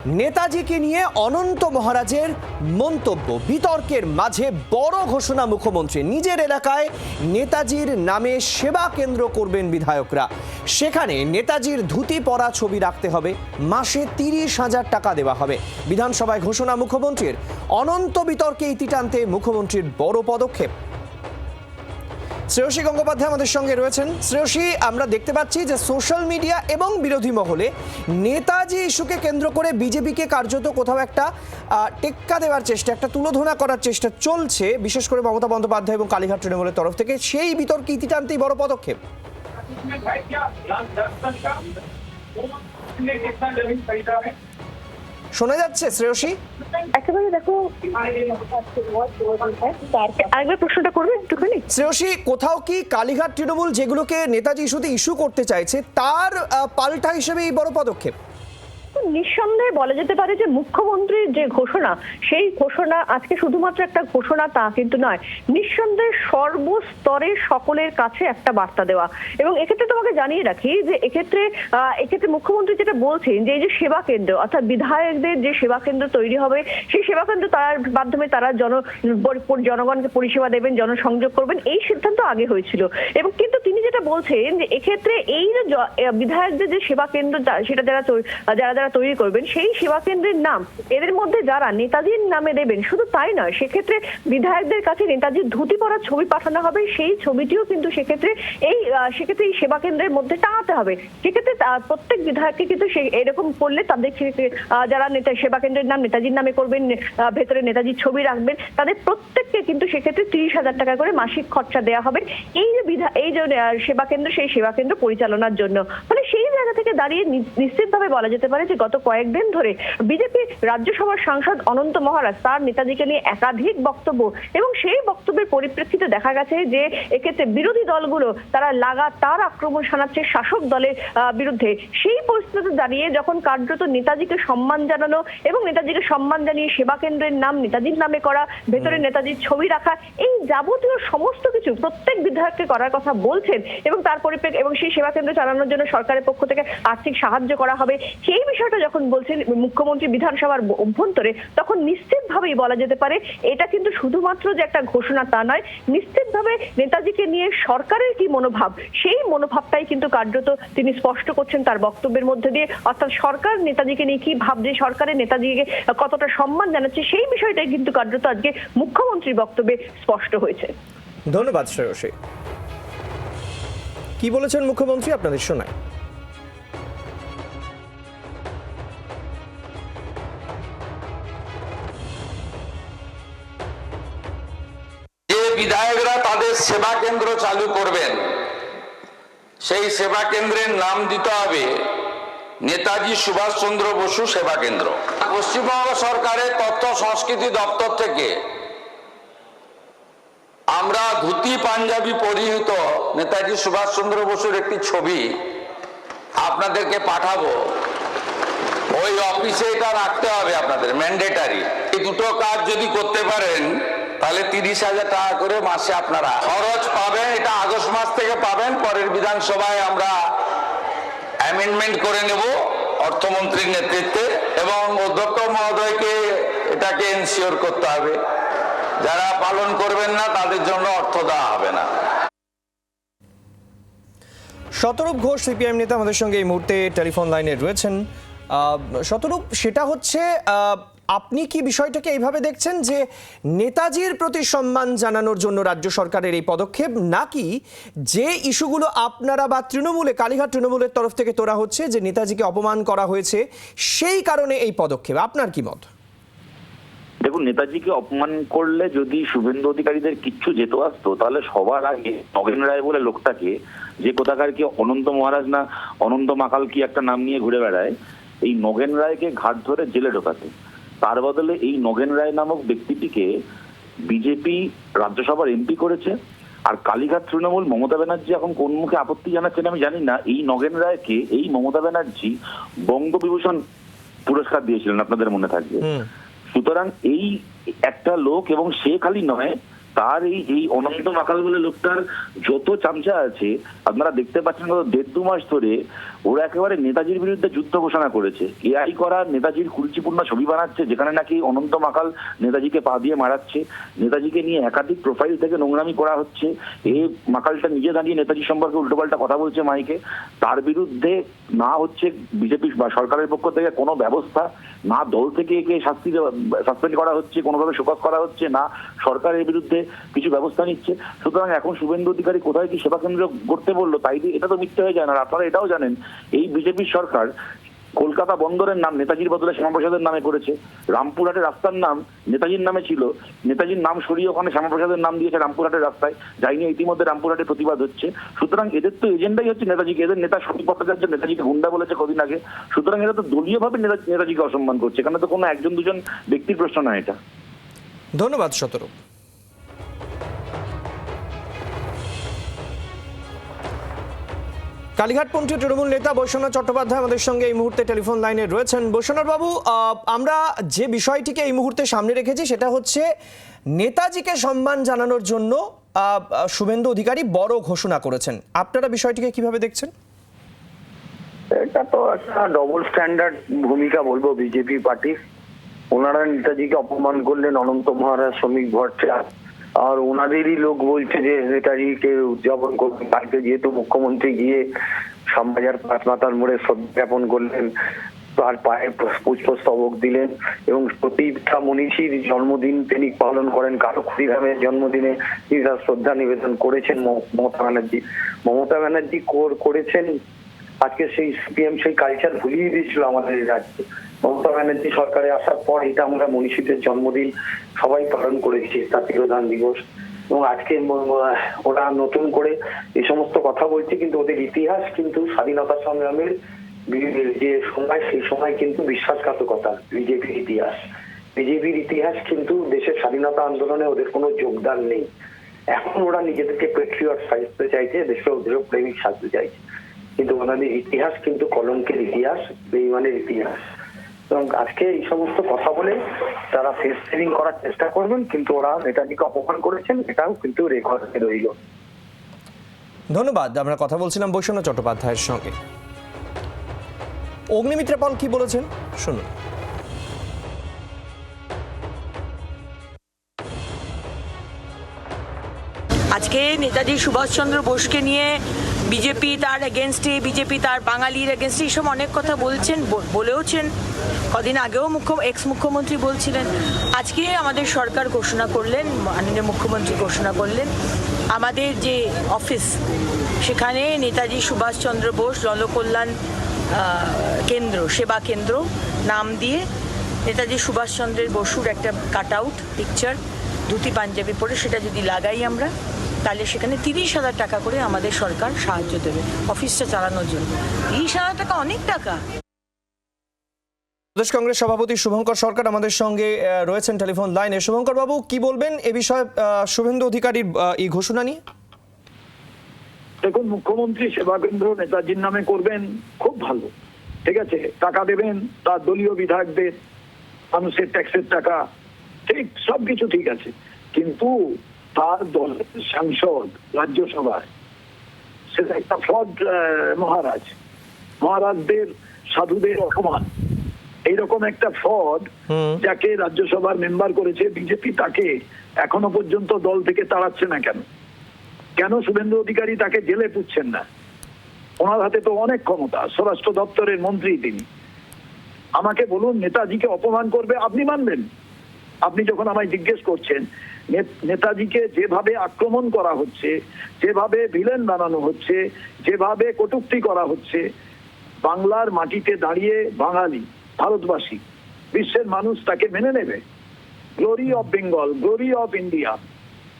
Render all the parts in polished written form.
নেতাজিকে নিয়ে অনন্ত মহারাজের মন্তব্য, বিতর্কের মাঝে বড় ঘোষণা মুখ্যমন্ত্রী। নিজের এলাকায় নেতাজির নামে সেবা কেন্দ্র করবেন বিধায়করা। সেখানে নেতাজির ধুতি পরা ছবি রাখতে হবে, মাসে 30,000 টাকা দেওয়া হবে। বিধানসভায় ঘোষণা মুখ্যমন্ত্রীর। অনন্ত বিতর্কে ইতি টানতে মুখ্যমন্ত্রীর বড় পদক্ষেপ। শ্রেয়সী গঙ্গোপাধ্যায় আমাদের সঙ্গে রয়েছেন। শ্রেয়সী, আমরা দেখতে পাচ্ছি যে সোশ্যাল মিডিয়া এবং বিরোধী মহলে নেতাজি ইস্যুকে কেন্দ্র করে বিজেপিকে কার্যত কোথাও একটা টেক্কা দেওয়ার চেষ্টা, একটা তুলোধনা করার চেষ্টা চলছে, বিশেষ করে মমতা বন্দ্যোপাধ্যায় এবং কালীঘাট তৃণমূলের তরফ থেকে। সেই বিতর্কে ইতি টানতেই বড় পদক্ষেপ। শোনা যাচ্ছে শ্রেয়সী? একেবারে দেখো, আরেকবার প্রশ্নটা করবে একটুখানি। শ্রেয়সী, কোথাও কি কালীঘাট তৃণমূল যেগুলোকে নেতাজি ইস্যুতে ইস্যু করতে চাইছে তার পাল্টা হিসেবে এই বড় পদক্ষেপ? নিঃসন্দেহে বলা যেতে পারে যে মুখ্যমন্ত্রীর যে ঘোষণা, সেই ঘোষণা আজকে শুধুমাত্র একটা ঘোষণা তা কিন্তু নয়, নিঃসন্দেহে সর্বস্তরে সকলের কাছে একটা বার্তা দেওয়া। এবং এক্ষেত্রে তোমাকে জানিয়ে রাখি যে এক্ষেত্রে মুখ্যমন্ত্রী যেটা বলছেন যে এই যে সেবা কেন্দ্র, অর্থাৎ বিধায়কদের যে সেবা কেন্দ্র তৈরি হবে, সেই সেবা কেন্দ্র তার মাধ্যমে তারা জনগণকে পরিষেবা দেবেন, জনসংযোগ করবেন, এই সিদ্ধান্ত আগে হয়েছিল। এবং কিন্তু তিনি যেটা বলছেন যে এক্ষেত্রে এই যে বিধায়কদের যে সেবা কেন্দ্র, সেটা যারা তৈরি করবেন, সেই সেবা কেন্দ্রের নাম এদের মধ্যে যারা নেতাজির নামে দেবেন, শুধু তাই নয়, সেক্ষেত্রে বিধায়কদের কাছে নেতাজির ধুতি পরা ছবি পাঠানো হবে। সেই ছবিটিও কিন্তু সেক্ষেত্রে এই সেবা কেন্দ্রের মধ্যে টাঙাতে হবে। সেক্ষেত্রে প্রত্যেক বিধায়ককে কিন্তু এরকম করলে তাদের যারা সেবা কেন্দ্রের নাম নেতাজির নামে করবেন, ভেতরে নেতাজির ছবি রাখবেন, তাদের প্রত্যেককে কিন্তু সেক্ষেত্রে 30,000 টাকা করে মাসিক খরচা দেওয়া হবে এই যে সেবা কেন্দ্র, সেই সেবা কেন্দ্র পরিচালনার জন্য। মানে সেই জায়গা থেকে দাঁড়িয়ে নিশ্চিতভাবে বলা যেতে পারে যে গত কয়েকদিন ধরে বিজেপি রাজ্যসভার সাংসদ অনন্ত মহারাজ তার নেতাজিকে নিয়ে একাধিক বক্তব্য, এবং সেই বক্তব্যের পরিপ্রেক্ষিতে দেখা গেছে যে এক্ষেত্রে বিরোধী দলগুলো তারা লাগাতার আক্রমণ শানাচ্ছে শাসক দলের বিরুদ্ধে। সেই পরিস্থিতিতে দাঁড়িয়ে যখন কার্যত নেতাজিকে সম্মান জানানো এবং নেতাজিকে সম্মান জানিয়ে সেবা কেন্দ্রের নাম নেতাজির নামে করা, ভেতরে নেতাজির ছবি রাখা, এই যাবতীয় সমস্ত কিছু প্রত্যেক বিধায়ককে করার কথা বলছেন, এবং তার পরিপ্রেক্ষিতে এবং সেই সেবা কেন্দ্র চালানোর জন্য সরকারের পক্ষ থেকে আর্থিক সাহায্য করা হবে, সেই বিষয়টা যখন বলছেন মুখ্যমন্ত্রী বিধানসভার অভ্যন্তরে, তখন নিশ্চিতভাবেই বলা যেতে পারে এটা কিন্তু শুধুমাত্র যে একটা ঘোষণা তা নয়, নিশ্চিতভাবে নেতাজিকে নিয়ে সরকারের কি মনোভাব, সেই মনোভাবটাই কিন্তু কার্যত তিনি স্পষ্ট করছেন তার বক্তব্যের মধ্যে দিয়ে। অর্থাৎ সরকার নেতাজিকে নিয়ে কি ভাবছে, সরকারের নেতাজিকে কতটা সম্মান জানাচ্ছে, সেই বিষয়টাই কিন্তু কার্যত আজকে মুখ্যমন্ত্রীর বক্তব্যে স্পষ্ট হয়েছে। ধন্যবাদ শ্রেয়সী। কি বলেছেন মুখ্যমন্ত্রী আপনাদের শোনায়। বিধায়করা তাদের সেবা কেন্দ্র চালু করবেন, সেই সেবা কেন্দ্রের নাম দিতে হবে নেতাজি সুভাষচন্দ্র বসু সেবা কেন্দ্র। পশ্চিমবঙ্গ সরকারের তথ্য সংস্কৃতি দপ্তর থেকে আমরা ধুতি পাঞ্জাবি পরিহিত নেতাজি সুভাষচন্দ্র বসুর একটি ছবি আপনাদেরকে পাঠাবো। ওই অফিসে এটা রাখতে হবে আপনাদের, ম্যান্ডেটারি। এই দুটো কাজ যদি করতে পারেন তাহলে 30,000 টাকা করে মাসে আপনারা খরচ পাবেন। এটা আগস্ট মাস থেকে পাবেন। পরের বিধানসভায় আমরা অ্যামেন্ডমেন্ট করে নেব অর্থমন্ত্রীর নেতৃত্বে, এবং অধ্যক্ষ মহোদয়কে এটাকে এনশিওর করতে হবে। যারা পালন করবেন না তাদের জন্য অর্থ দেওয়া হবে না। শতরূপ ঘোষ সিপিআইএম নেতা আমাদের সঙ্গে এই মুহূর্তে টেলিফোন লাইনে রয়েছেন। শতরূপ, সেটা হচ্ছে আপনি কি বিষয়টাকে এইভাবে দেখছেন যে নেতাজির প্রতি সম্মান জানানোর জন্য রাজ্য সরকারের এই পদক্ষেপ, নাকি যে ইস্যুগুলো আপনারা বা তৃণমূলে, কালীঘাট তৃণমূলের তরফ থেকে তোলা হচ্ছে যে নেতাজিকে অপমান করা হয়েছে, সেই কারণে এই পদক্ষেপ? আপনার কি মত? দেখুন, নেতাজিকে অপমান করলে যদি শুভেন্দু অধিকারীদের কিচ্ছু যেত আসতো, তাহলে সবার আগে নগেন রায় বলে লোকটাকে, যে কোথাকার কি অনন্ত মহারাজ না অনন্ত মাকাল কি একটা নাম নিয়ে ঘুরে বেড়ায়, এই নগেন রায়কে ঘাট ধরে জেলে ঢোকাতে। তার বদলে এই নগেন রায় নামক ব্যক্তিটিকে বিজেপি রাজ্যসভার এমপি করেছে। আর কালীঘাট তৃণমূল, মমতা ব্যানার্জি এখন কোন মুখে আপত্তি জানাচ্ছেন আমি জানি না, এই নগেন রায়কে এই মমতা ব্যানার্জি বঙ্গবিভূষণ পুরস্কার দিয়েছিলেন, আপনাদের মনে থাকবে। সুতরাং এই একটা লোক, এবং সে খালি নয়, তার এই অনন্ত মাকাল বলে লোকটার যত চামচা আছে আপনারা দেখতে পাচ্ছেন গত 1.5-2 মাস ধরে ওরা একেবারে নেতাজির বিরুদ্ধে যুদ্ধ ঘোষণা করেছে। এআই করা নেতাজির কুরুচিপূর্ণ ছবি বানাচ্ছে, যেখানে নাকি অনন্ত মাকাল নেতাজিকে পা দিয়ে মারাচ্ছে, নেতাজিকে নিয়ে একাধিক প্রোফাইল থেকে নোংরামি করা হচ্ছে। এই মাকালটা নিজে দাঁড়িয়ে নেতাজি সম্পর্কে উল্টোপাল্টা কথা বলছে মাইকে। তার বিরুদ্ধে না হচ্ছে বিজেপি বা সরকারের পক্ষ থেকে কোনো ব্যবস্থা, না দল থেকে একে সাসপেন্ড করা হচ্ছে, কোনোভাবে শোকজ করা হচ্ছে না, সরকারের বিরুদ্ধে কিছু ব্যবস্থা নিচ্ছে। সুতরাং এখন শুভেন্দু অধিকারী কোথায় কি সেবা কেন্দ্র করতে বললো, তাই দিয়ে এটা তো মিথ্যে হয়ে যায় না। আর আপনারা এটাও জানেন এই বিজেপির সরকার কলকাতা বন্দরের নাম নেতাজির বদলে শ্যামাপ্রসাদের নামে করেছে। রামপুরহাটের রাস্তার নাম নেতাজির নামে ছিল, নেতাজির নাম সরিয়ে ওখানে শ্যামাপ্রসাদের নাম দিয়েছে রামপুরহাটের রাস্তায়, যাই নিয়ে ইতিমধ্যে রামপুরহাটে প্রতিবাদ হচ্ছে। সুতরাং এদের তো এজেন্ডাই হচ্ছে নেতাজিকে, এদের নেতা শরীফ ভট্টাচার্য নেতাজিকে গুন্ডা বলেছে কদিন আগে। সুতরাং এরা তো দলীয়ভাবে নেতাজিকে অসম্মান করছে, এখানে তো কোনো একজন দুজন ব্যক্তির প্রশ্ন না এটা। ধন্যবাদ শতরূপ। কালীঘাটপন্থী তৃণমূল নেতা বৈশ্বনাথ চট্টোপাধ্যায় আমাদের সঙ্গে এই মুহূর্তে টেলিফোন লাইনে রয়েছেন। বৈশ্বনাথ বাবু, আমরা যে বিষয়টিকে এই মুহূর্তে সামনে রেখেছি সেটা হচ্ছে নেতাজিকে সম্মান জানানোর জন্য শুভেন্দু অধিকারী বড় ঘোষণা করেছেন। আপনারা বিষয়টিকে কিভাবে দেখছেন? এটা তো একটা ডবল স্ট্যান্ডার্ড ভূমিকা বলবো বিজেপি পার্টির। ওনারা নেতাজিকে অপমান করলেন, অনন্ত মহারাজ, শ্রমিক ভট্টাচার্য, আর ওনাদেরই লোক বলছে যে নেতাজিকে উদযাপন করবেন। কালকে যেহেতু মুখ্যমন্ত্রী গিয়ে শ্যামবাজার পাঁচমাথার মোড়ে শ্রদ্ধা জ্ঞাপন করলেন, তার পায়ে পুষ্পস্তবক দিলেন এবং প্রতিটা মনীষীর জন্মদিন তিনি পালন করেন। কারো ক্ষুদিরামের জন্মদিনে তিনি তার শ্রদ্ধা নিবেদন করেছেন মমতা ব্যানার্জি করেছেন। আজকে সেই সিপিএম সেই কালচার ভুলিয়ে দিয়েছিল আমাদের রাজ্যে। মমতা ব্যানার্জি সরকারে আসার পর এটা আমরা মনীষীদের জন্মদিন সবাই পালন করেছি, তার তিরোধান দিবস। এবং আজকে ওরা নতুন করে এই সমস্ত কথা বলছে, কিন্তু ওদের ইতিহাস কিন্তু স্বাধীনতা সংগ্রামের যে সময়, সেই সময় কিন্তু বিশ্বাসঘাতকতা। বিজেপির ইতিহাস কিন্তু দেশের স্বাধীনতা আন্দোলনে ওদের কোনো যোগদান নেই। এখন ওরা নিজেদেরকে পেট্রিয়ট সাজতে চাইছে, দেশের প্রেমিক সাজতে চাইছে, কিন্তু ওনাদের ইতিহাস কিন্তু কলঙ্কের ইতিহাস, বেঈমানের ইতিহাস। এবং আজকে এই সমস্ত কথা বলে তারা ফেস সেভিং করার চেষ্টা করবেন, কিন্তু ওরা নেতাজিকে অপমান করেছেন, এটাও কিন্তু রেকর্ডে রইল। ধন্যবাদ। আমরা কথা বলছিলাম বৈশ্বনাথ চট্টোপাধ্যায়ের সঙ্গে। অগ্নিমিত্রা পাল কি বলেছেন শুনুন। আজকে নেতাজি সুভাষচন্দ্র বোসকে নিয়ে বিজেপি তার এগেনস্টে, বিজেপি তার বাঙালির এগেনস্টে এইসব অনেক কথা বলছেন, বলেওছেন। কদিন আগেও এক্স মুখ্যমন্ত্রী বলছিলেন। আজকে আমাদের সরকার ঘোষণা করলেন, মাননীয় মুখ্যমন্ত্রী ঘোষণা করলেন, আমাদের যে অফিস সেখানে নেতাজি সুভাষচন্দ্র বোস জনকল্যাণ কেন্দ্র, সেবা কেন্দ্র নাম দিয়ে নেতাজি সুভাষচন্দ্রের বসুর একটা cut out picture dhoti panjabi পরে সেটা যদি লাগাই আমরা, তাহলে সেখানে 30,000 টাকা করে আমাদের সরকার সাহায্য দেবে অফিসটা চালানোর জন্য। 30,000 টাকা অনেক টাকা। প্রদেশ কংগ্রেস সভাপতি শুভঙ্কর সরকার আমাদের সঙ্গে রয়েছেন টেলিফোন লাইনে। শুভঙ্কর বাবু, কি বলবেন এ বিষয়ে শুভেন্দু অধিকারীর এই ঘোষণা নিয়ে? দেখুন, মুখ্যমন্ত্রী সেবা কেন্দ্র নেতাজির নামে করবেন, খুব ভালো, ঠিক আছে। টাকা দেবেন তার দলীয় বিধায়কদের, মানুষের ট্যাক্সের টাকা, ঠিক, সবকিছু ঠিক আছে। কিন্তু তার দলের সাংসদ রাজ্যসভায় সেটা একটা ফ্রড। মহারাজদের সাধুদের অপমান, এইরকম একটা ফ্রড যাকে রাজ্যসভার মেম্বার করেছে বিজেপি, তাকে এখনো পর্যন্ত দল থেকে তাড়াচ্ছে না কেন? কেন শুভেন্দু অধিকারী তাকে জেলে পুচ্ছেন না? ওনার হাতে তো অনেক ক্ষমতা, স্বরাষ্ট্র দপ্তরের মন্ত্রী তিনি। আমাকে বলুন, নেতাজিকে অপমান করবে আপনি মানবেন? আপনি যখন আমায় জিজ্ঞেস করছেন, নেতাজিকে যেভাবে আক্রমণ করা হচ্ছে, যেভাবে ভিলেন বানানো হচ্ছে, যেভাবে কটূক্তি করা হচ্ছে, বাংলার মাটিতে দাঁড়িয়ে বাঙালি, ভারতবাসী, বিশ্বের মানুষ তাকে মেনে নেবে? Glory of Bengal, glory of India,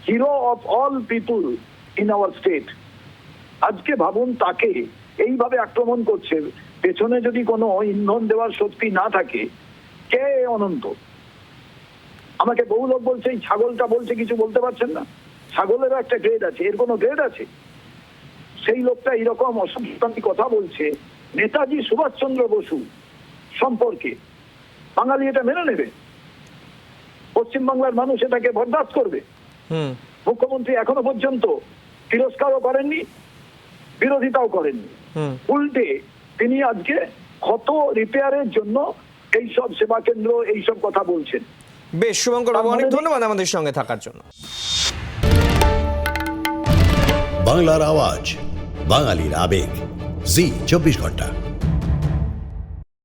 hero of all people in our state. আজকে ভাবুন, তাকে এইভাবে আক্রমণ করছে। পেছনে যদি কোনো ইন্ধন দেওয়ার শক্তি না থাকে, কে অনন্ত? আমাকে বহু লোক বলছে এই ছাগলটা বলছে, কিছু বলতে পারছেন না। ছাগলেরও একটা গ্রেড আছে, এর কোনো গ্রেড আছে? সেই লোকটা এইরকম অসংস্কৃতি কথা বলছে নেতাজি সুভাষচন্দ্র বসু সম্পর্কে, বাঙালি এটা মেনে নেবে? পশ্চিমবাংলার মানুষ এটাকে বরদাস্ত করবে? মুখ্যমন্ত্রী এখনো পর্যন্ত তিরস্কারও করেননি, বিরোধিতাও করেননি। উল্টে তিনি আজকে ক্ষত রিপেয়ারের জন্য এইসব সেবা কেন্দ্র এইসব কথা বলছেন। বেশ, শুভঙ্কর বাবু, অনেক ধন্যবাদ আমাদের সঙ্গে থাকার জন্য। বাংলার আওয়াজ, বাঙালির আবেগ, জি 24 ঘন্টা।